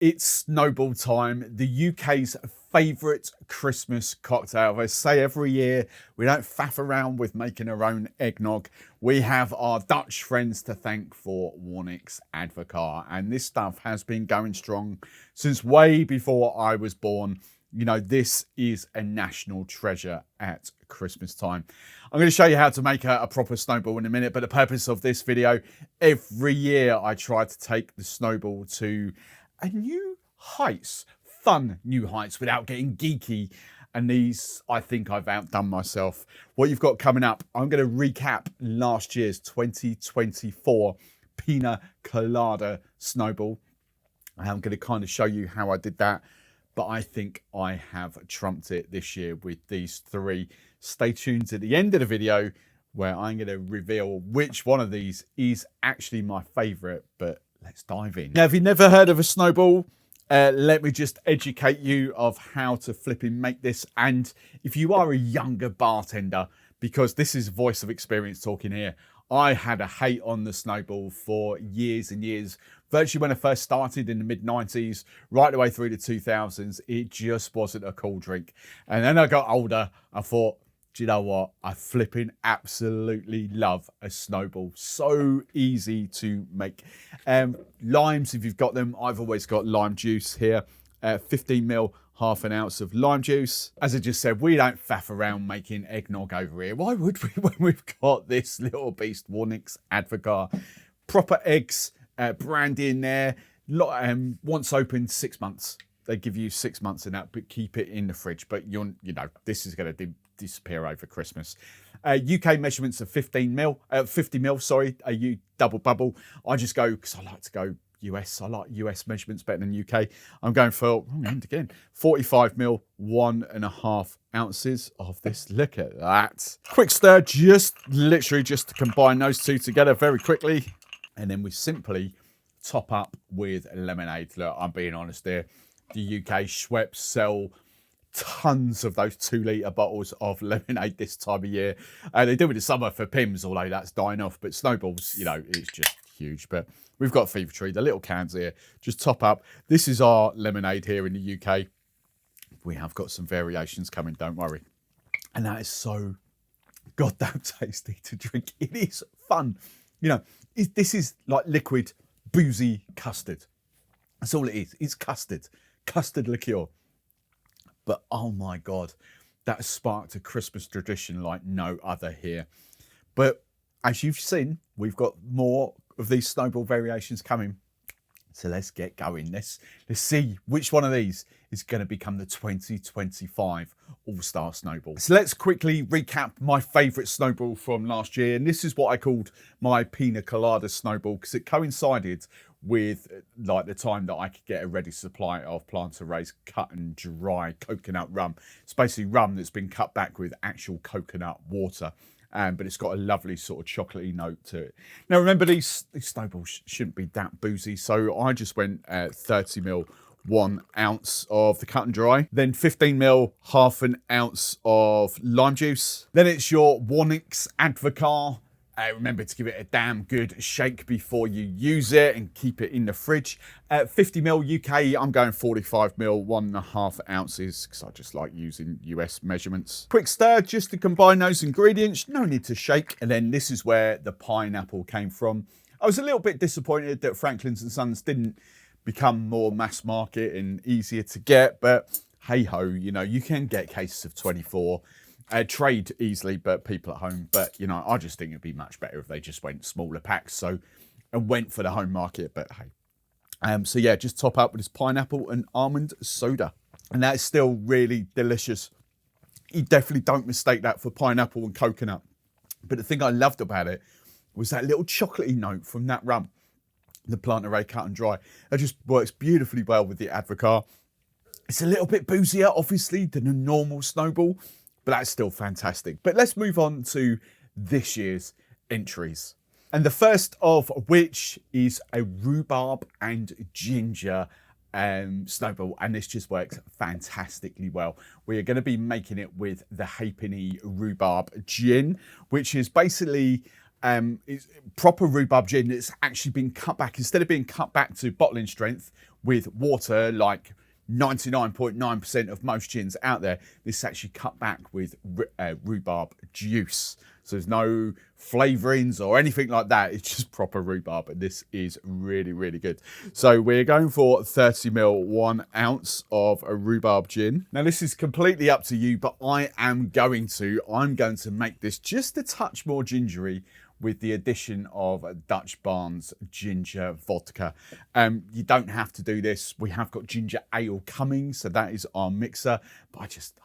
It's Snowball time, the UK's favourite Christmas cocktail. I say every year, we don't faff around with making our own eggnog. We have our Dutch friends to thank for Warnick's Advocaat. And this stuff has been going strong since way before I was born. You know, this is a national treasure at Christmas time. I'm going to show you how to make a proper snowball in a minute, but the purpose of this video, every year I try to take the snowball to a new heights, fun new heights without getting geeky. And these, I think I've outdone myself. What you've got coming up, I'm going to recap last year's 2024 Pina Colada Snowball. I'm going to kind of show you how I did that. But I think I have trumped it this year with these three. Stay tuned at the end of the video where I'm going to reveal which one of these is actually my favourite. But let's dive in. Now, if you've never heard of a snowball, let me just educate you of how to flipping make this. And if you are a younger bartender, because this is voice of experience talking here, I had a hate on the snowball for years and years. Virtually when I first started in the mid-90s, right the way through the 2000s, it just wasn't a cool drink. And then I got older, I thought, do you know what? I flipping absolutely love a snowball. So easy to make. Limes, if you've got them, I've always got lime juice here. 15 ml, half an ounce of lime juice. As I just said, we don't faff around making eggnog over here. Why would we when we've got this little beast, Warnick's Advocaat? Proper eggs, brandy in there. Once opened, 6 months. They give you 6 months in that, but keep it in the fridge. But you know, this is going to disappear over Christmas. UK measurements of 50 mil, sorry, a double bubble. I just go, because I like to go US. I like US measurements better than UK. I'm going for, wrong end again, 45 mil, 1.5 ounces of this. Look at that. Quick stir, literally just to combine those two together very quickly. And then we simply top up with lemonade. Look, I'm being honest here. The UK Schweppes sell tons of those 2 litre bottles of lemonade this time of year. They do it in the summer for Pims, although that's dying off. But Snowballs, you know, it's just huge. But we've got Fever Tree, the little cans here. Just top up. This is our lemonade here in the UK. We have got some variations coming, don't worry. And that is so goddamn tasty to drink. It is fun. You know, this is like liquid, boozy custard. That's all it is. It's custard liqueur. But oh my God, that has sparked a Christmas tradition like no other here. But as you've seen, we've got more of these snowball variations coming. So let's get going. Let's see which one of these is going to become the 2025 All-Star Snowball. So let's quickly recap my favourite snowball from last year. And this is what I called my Pina Colada Snowball because it coincided with like the time that I could get a ready supply of plant-raised cut and dry coconut rum. It's basically rum that's been cut back with actual coconut water. But it's got a lovely sort of chocolatey note to it. Now, remember, these snowballs shouldn't be that boozy. So I just went 30 ml, 1 ounce of the cut and dry. Then 15 ml, half an ounce of lime juice. Then it's your Warnick's Advocaat. Remember to give it a damn good shake before you use it and keep it in the fridge. 50 ml UK, I'm going 45 ml, 1.5 ounces, because I just like using US measurements. Quick stir just to combine those ingredients, no need to shake. And then this is where the pineapple came from. I was a little bit disappointed that Franklin's and Sons didn't become more mass market and easier to get, but hey ho, you know, you can get cases of 24. Trade easily, but people at home. But, you know, I just think it'd be much better if they just went smaller packs and went for the home market. But hey, so yeah, just top up with this pineapple and almond soda. And that is still really delicious. You definitely don't mistake that for pineapple and coconut. But the thing I loved about it was that little chocolatey note from that rum, the plant-raised cut and dry. It just works beautifully well with the Advocaat. It's a little bit boozier, obviously, than a normal snowball. But that's still fantastic. But let's move on to this year's entries. And the first of which is a rhubarb and ginger snowball. And this just works fantastically well. We are going to be making it with the halfpenny rhubarb gin, which is basically it's proper rhubarb gin that's actually been cut back. Instead of being cut back to bottling strength, with water like 99.9% of most gins out there. This is actually cut back with rhubarb juice. So there's no flavourings or anything like that. It's just proper rhubarb, and this is really, really good. So we're going for 30ml, 1 ounce of a rhubarb gin. Now this is completely up to you, but I'm going to make this just a touch more gingery with the addition of Dutch Barnes ginger vodka. You don't have to do this. We have got ginger ale coming, so that is our mixer. But I just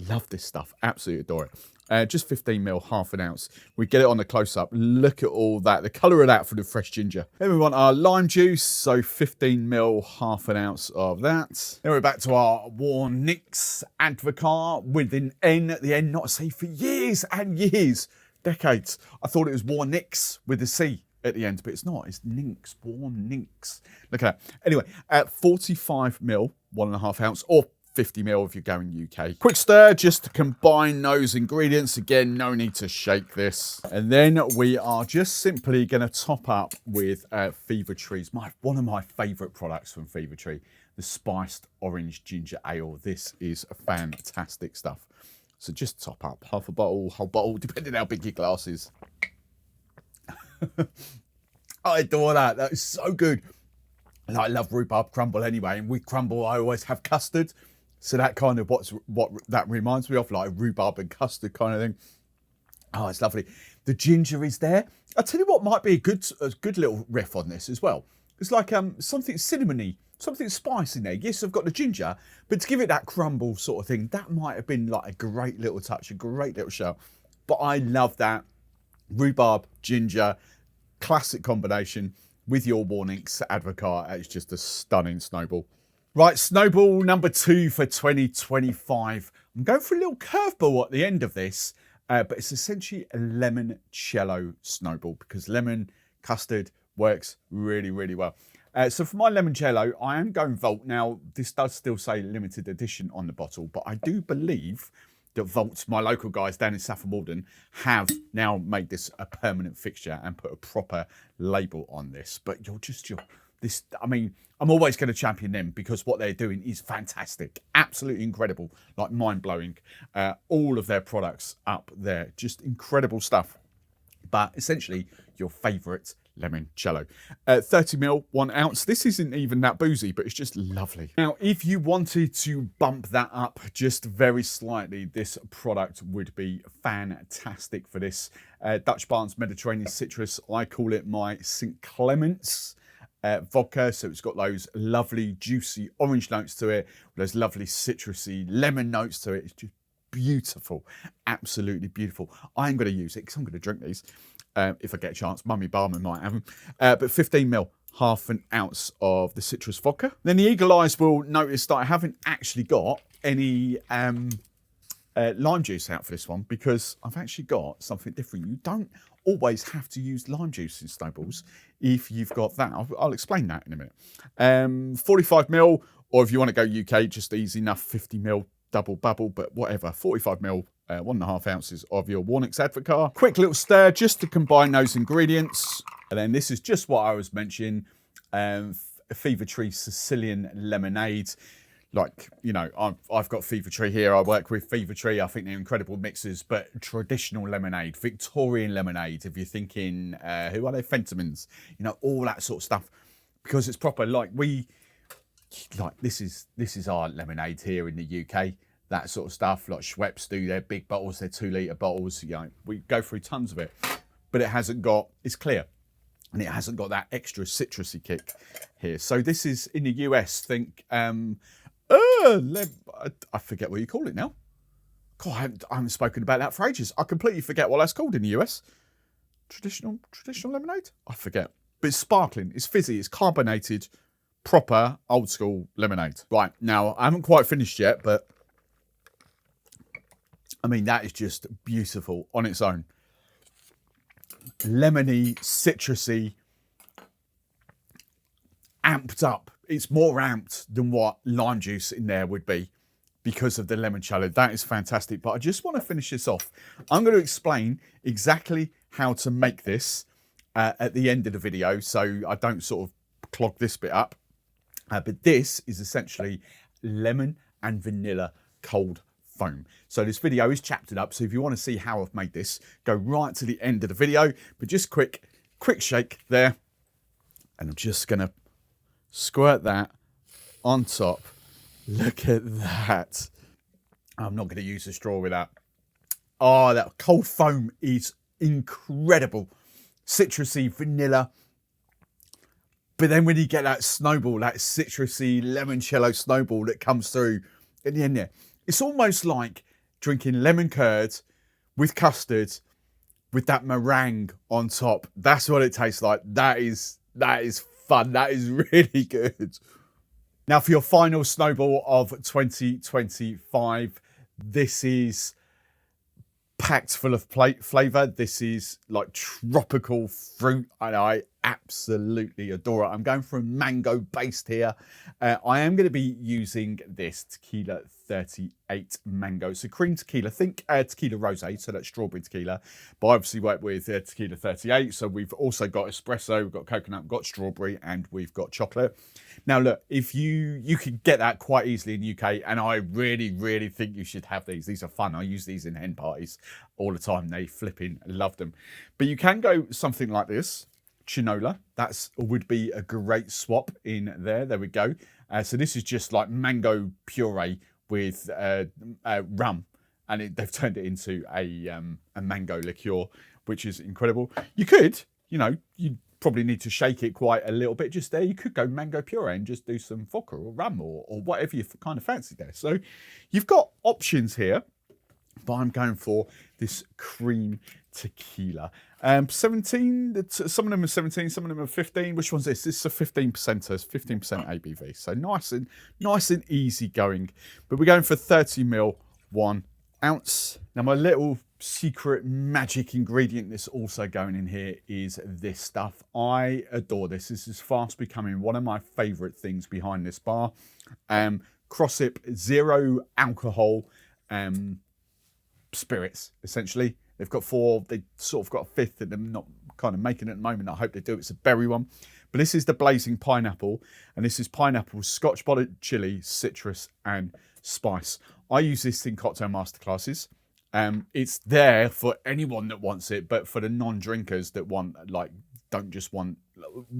love this stuff. Absolutely adore it. Just 15ml, half an ounce. We get it on the close-up. Look at all that. The colour of that for the fresh ginger. Then we want our lime juice, so 15ml, half an ounce of that. Then we're back to our Warnix Advocaat with an N at the end, not a C, for years and years, decades. I thought it was Warnix with a C at the end, but it's not. It's Ninx, Warnix. Look at that. Anyway, at 45ml, 1.5 ounce, or 50ml if you're going UK. Quick stir just to combine those ingredients. Again, no need to shake this. And then we are just simply going to top up with Fever Tree's, one of my favourite products from Fever Tree, the spiced orange ginger ale. This is fantastic stuff. So just top up half a bottle, whole bottle, depending how big your glass is. I adore that. That is so good. And I love rhubarb crumble anyway. And with crumble, I always have custard. So that kind of what that reminds me of, like rhubarb and custard kind of thing. Oh, it's lovely. The ginger is there. I'll tell you what might be a good little riff on this as well. It's like something cinnamony, something spicy in there. Yes, I've got the ginger, but to give it that crumble sort of thing, that might have been like a great little touch, a great little show. But I love that. Rhubarb, ginger, classic combination with your Warnix Advocaat. It's just a stunning snowball. Right, snowball number 2 for 2025. I'm going for a little curveball at the end of this, but it's essentially a limoncello snowball because lemon custard works really, really well. So for my limoncello, I am going Vault. Now, this does still say limited edition on the bottle, but I do believe that Vault, my local guys down in Saffron Walden, have now made this a permanent fixture and put a proper label on this. But I mean, I'm always going to champion them because what they're doing is fantastic, absolutely incredible, like mind-blowing. All of their products up there, just incredible stuff. But essentially, your favourite limoncello. 30ml, 1 ounce. This isn't even that boozy, but it's just lovely. Now, if you wanted to bump that up just very slightly, this product would be fantastic for this. Dutch Barnes Mediterranean Citrus. I call it my St. Clement's vodka. So it's got those lovely, juicy orange notes to it, those lovely citrusy lemon notes to it. It's just beautiful. Absolutely beautiful. I'm going to use it because I'm going to drink these. If I get a chance, Mummy Barman might have them. But 15ml, half an ounce of the citrus vodka. Then the eagle eyes will notice that I haven't actually got any lime juice out for this one because I've actually got something different. You don't always have to use lime juice in snowballs if you've got that. I'll explain that in a minute. 45ml, or if you want to go UK, just easy enough, 50ml double bubble, but whatever, 45ml. 1.5 ounces of your Warnix Advocaat. Quick little stir just to combine those ingredients. And then this is just what I was mentioning, Fever Tree Sicilian lemonade. Like, you know, I've got Fever Tree here. I work with Fever Tree. I think they're incredible mixers, but traditional lemonade, Victorian lemonade. If you're thinking, who are they? Fentimans, you know, all that sort of stuff, because it's proper. This is our lemonade here in the UK. That sort of stuff, like Schweppes do their big bottles, their 2-litre bottles. You know, we go through tons of it, but it's clear, and it hasn't got that extra citrusy kick here. So this is in the US. I forget what you call it now. God, I haven't spoken about that for ages. I completely forget what that's called in the US. Traditional lemonade. I forget, but it's sparkling, it's fizzy, it's carbonated, proper old school lemonade. Right, now I haven't quite finished yet, but I mean, that is just beautiful on its own. Lemony, citrusy, amped up. It's more amped than what lime juice in there would be because of the limoncello. That is fantastic. But I just want to finish this off. I'm going to explain exactly how to make this at the end of the video, so I don't sort of clog this bit up. But this is essentially lemon and vanilla cold foam. So this video is chaptered up. So if you want to see how I've made this, go right to the end of the video. But just quick shake there. And I'm just going to squirt that on top. Look at that. I'm not going to use a straw with that. Oh, that cold foam is incredible. Citrusy, vanilla. But then when you get that snowball, that citrusy limoncello snowball that comes through at the end there, it's almost like drinking lemon curd with custard with that meringue on top. That's what it tastes like. That is fun. That is really good. Now for your final snowball of 2025, this is packed full of flavour. This is like tropical fruit and I absolutely adore it. I'm going for a mango based here. I am going to be using this tequila 38 mango. So cream tequila, think tequila rosé, so that's strawberry tequila. But I obviously work with tequila 38. So we've also got espresso, we've got coconut, we've got strawberry, and we've got chocolate. Now look, if you can get that quite easily in the UK, and I really think you should have these. These are fun. I use these in hen parties all the time. They flipping love them. But you can go something like this. Chinola, would be a great swap in there. There we go. So this is just like mango puree with rum, and they've turned it into a mango liqueur, which is incredible. You could, you probably need to shake it quite a little bit just there. You could go mango puree and just do some vodka or rum or whatever you kind of fancy there. So you've got options here, but I'm going for this cream tequila. 17, some of them are 17, some of them are 15. Which one's this? This is a 15%, so it's 15% ABV. So nice and easy going. But we're going for 30 ml, 1 ounce. Now my little secret magic ingredient that's also going in here is this stuff. I adore this. This is fast becoming one of my favorite things behind this bar. Crossip zero alcohol spirits, essentially. They've got 4, they sort of got a 5th that they're not kind of making at the moment. I hope they do. It's a berry one. But this is the blazing pineapple, and this is pineapple, scotch bonnet, chili, citrus, and spice. I use this in cocktail masterclasses. It's there for anyone that wants it, but for the non-drinkers that don't just want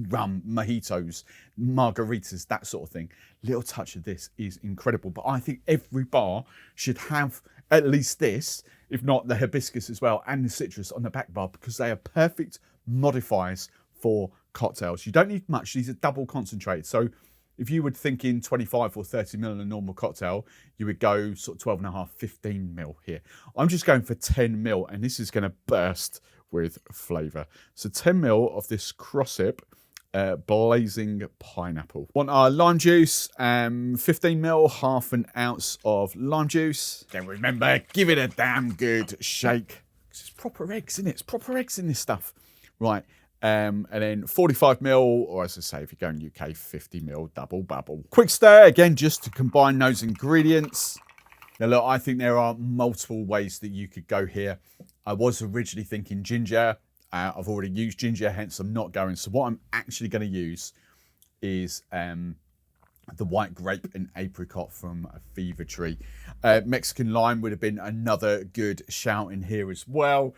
rum, mojitos, margaritas, that sort of thing. Little touch of this is incredible. But I think every bar should have at least this, if not the hibiscus as well, and the citrus on the back bar, because they are perfect modifiers for cocktails. You don't need much. These are double concentrated. So if you would think in 25 or 30 ml in a normal cocktail, you would go sort of 12 and a half, 15 ml here. I'm just going for 10 ml, and this is going to burst with flavour. So 10 ml of this Crossip blazing pineapple. Want our lime juice, 15 ml, half an ounce of lime juice. Then remember, give it a damn good shake. It's proper eggs, isn't it? It's proper eggs in this stuff. Right. And then 45 ml, or as I say, if you're going UK, 50 ml double bubble. Quick stir, again, just to combine those ingredients. Now look, I think there are multiple ways that you could go here. I was originally thinking ginger. I've already used ginger, hence I'm not going. So what I'm actually going to use is the white grape and apricot from a Fever Tree. Mexican lime would have been another good shout in here as well.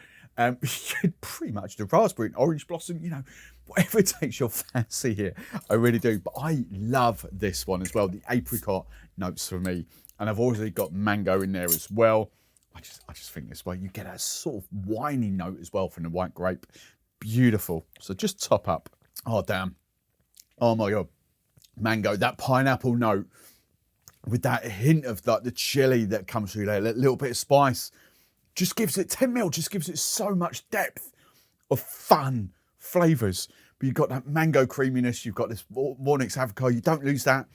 Pretty much the raspberry and orange blossom, whatever takes your fancy here. I really do. But I love this one as well. The apricot notes for me. And I've already got mango in there as well. I just think this way you get a sort of winey note as well from the white grape. Beautiful. So just top up. Oh, damn. Oh, my God. Mango. That pineapple note with that hint of the chili that comes through there. A little bit of spice. Just gives it 10 ml. Just gives it so much depth of fun flavours. But you've got that mango creaminess. You've got this Mornix avocado. You don't lose that.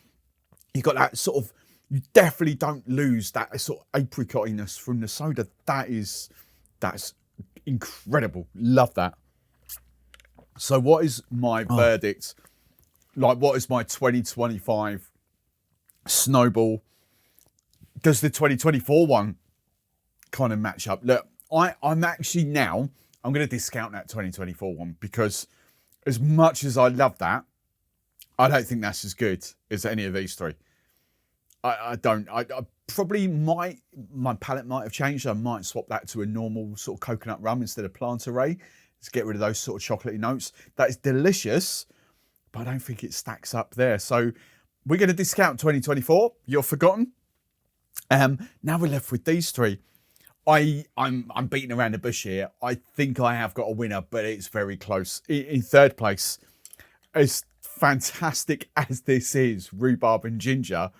You've got that sort of... You definitely don't lose that sort of apricotiness from the soda. That's incredible. Love that. So what is my verdict? What is my 2025 Snowball? Does the 2024 one kind of match up? Look, I'm actually now, I'm going to discount that 2024 one because as much as I love that, I don't think that's as good as any of these three. I don't. I probably might, my palate might have changed. I might swap that to a normal sort of coconut rum instead of Plantaray to get rid of those sort of chocolatey notes. That is delicious, but I don't think it stacks up there. So we're going to discount 2024. You're forgotten. Now we're left with these three. I'm beating around the bush here. I think I have got a winner, but it's very close. In third place, as fantastic as this is, rhubarb and ginger,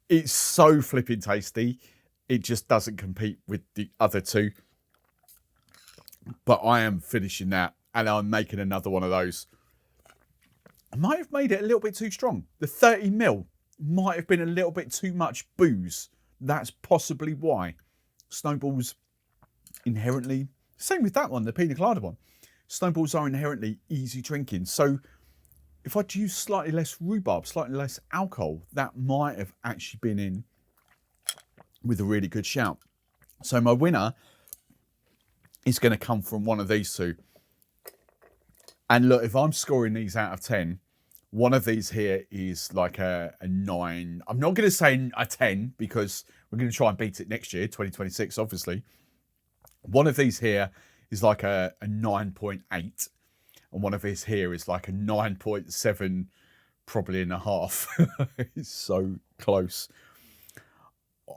it's so flipping tasty. It just doesn't compete with the other two. But I am finishing that, and I'm making another one of those. I might have made it a little bit too strong. The 30ml might have been a little bit too much booze. That's possibly why. Snowballs inherently, same with that one, the Pina Colada one. Snowballs are inherently easy drinking. So if I'd used slightly less rhubarb, slightly less alcohol, that might have actually been in with a really good shout. So my winner is going to come from one of these two. And look, if I'm scoring these out of 10, one of these here is like a 9. I'm not going to say a 10 because we're going to try and beat it next year, 2026, obviously. One of these here is like a 9.8. And one of these here is like a 9.7, probably and a half. It's so close.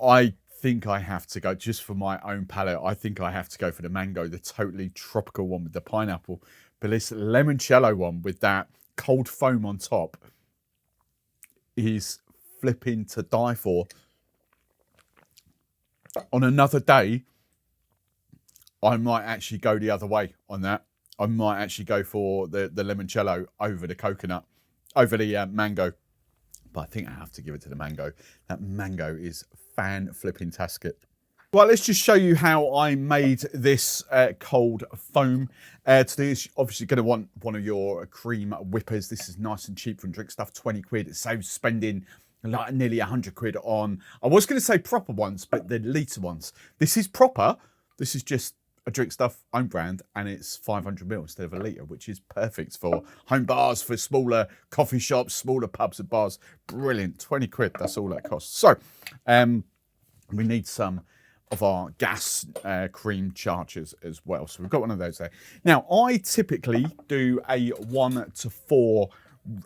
I think I have to go, just for my own palate, I think I have to go for the mango, the totally tropical one with the pineapple. But this limoncello one with that cold foam on top is flipping to die for. On another day, I might actually go the other way on that. I might actually go for the limoncello over the coconut, over the mango. But I think I have to give it to the mango. That mango is fan-flipping-tastic. Well, let's just show you how I made this cold foam. To do this, you're obviously going to want one of your cream whippers. This is nice and cheap from Drink Stuff, 20 quid. It saves spending like nearly 100 quid on, I was going to say proper ones, but the litre ones. This is proper. This is just a Drink Stuff own brand, and it's 500ml instead of a litre, which is perfect for home bars, for smaller coffee shops, smaller pubs and bars. Brilliant. 20 quid, that's all that costs. So we need some of our gas cream chargers as well. So we've got one of those there. Now, I typically do a 1 to 4,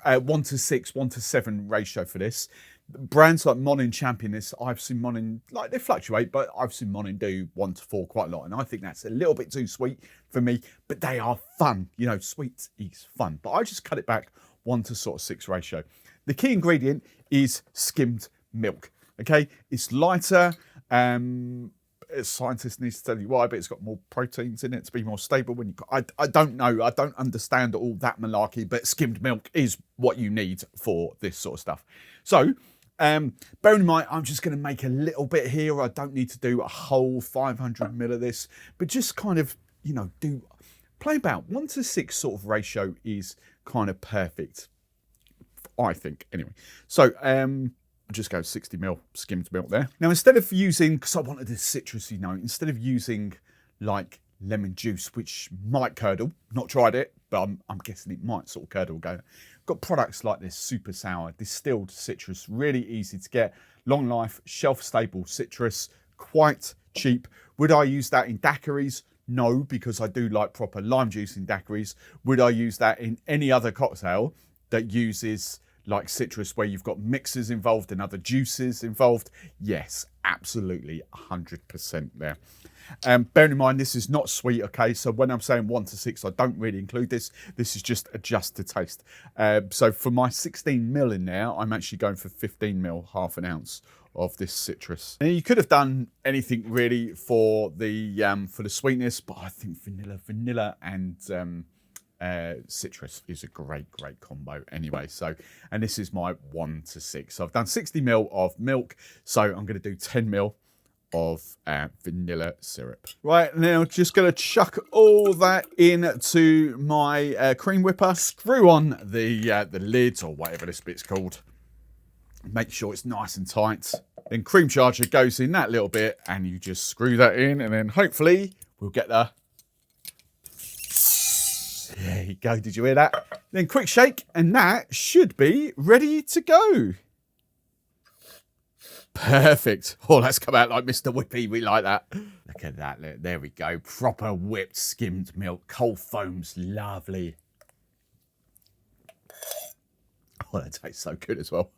1 to 6, 1 to 7 ratio for this. Brands like Monin champion this. I've seen Monin, like, they fluctuate, but I've seen Monin do 1 to 4 quite a lot. And I think that's a little bit too sweet for me, but they are fun. You know, sweet is fun. But I just cut it back 1 to sort of 6 ratio. The key ingredient is skimmed milk. Okay, it's lighter. Scientists need to tell you why, but it's got more proteins in it to be more stable. When you, I don't know, I don't understand all that malarkey, but skimmed milk is what you need for this sort of stuff. So, bearing in mind, I'm just going to make a little bit here. I don't need to do a whole 500ml of this, but just kind of, you know, play about 1 to 6 sort of ratio is kind of perfect, I think. Anyway, so just go 60ml skimmed milk there. Now, instead of using, because I wanted this citrusy note, instead of using like lemon juice, which might curdle, not tried it, but I'm guessing it might sort of curdle go. Got products like this super sour, distilled citrus, really easy to get, long life, shelf stable citrus, quite cheap. Would I use that in daiquiris? No, because I do like proper lime juice in daiquiris. Would I use that in any other cocktail that uses like citrus, where you've got mixers involved and other juices involved? Yes, absolutely, 100% there. Bearing in mind, this is not sweet, okay? So when I'm saying 1 to 6, I don't really include this. This is just adjust to taste. So for my 16ml in there, I'm actually going for 15ml, half an ounce of this citrus. Now, you could have done anything really for the sweetness, but I think vanilla and citrus is a great combo anyway. So, and this is my 1 to 6. So I've done 60ml of milk. So I'm going to do 10ml of vanilla syrup. Right, now just going to chuck all that into my cream whipper. Screw on the lid, or whatever this bit's called. Make sure it's nice and tight. Then cream charger goes in that little bit, and you just screw that in, and then hopefully we'll get the... Yeah. There you go. Did you hear that? Then quick shake, and that should be ready to go. Perfect. Oh, that's come out like Mr. Whippy. We like that. Look at that. Look, there we go. Proper whipped skimmed milk. Cold foam's lovely. Oh, that tastes so good as well.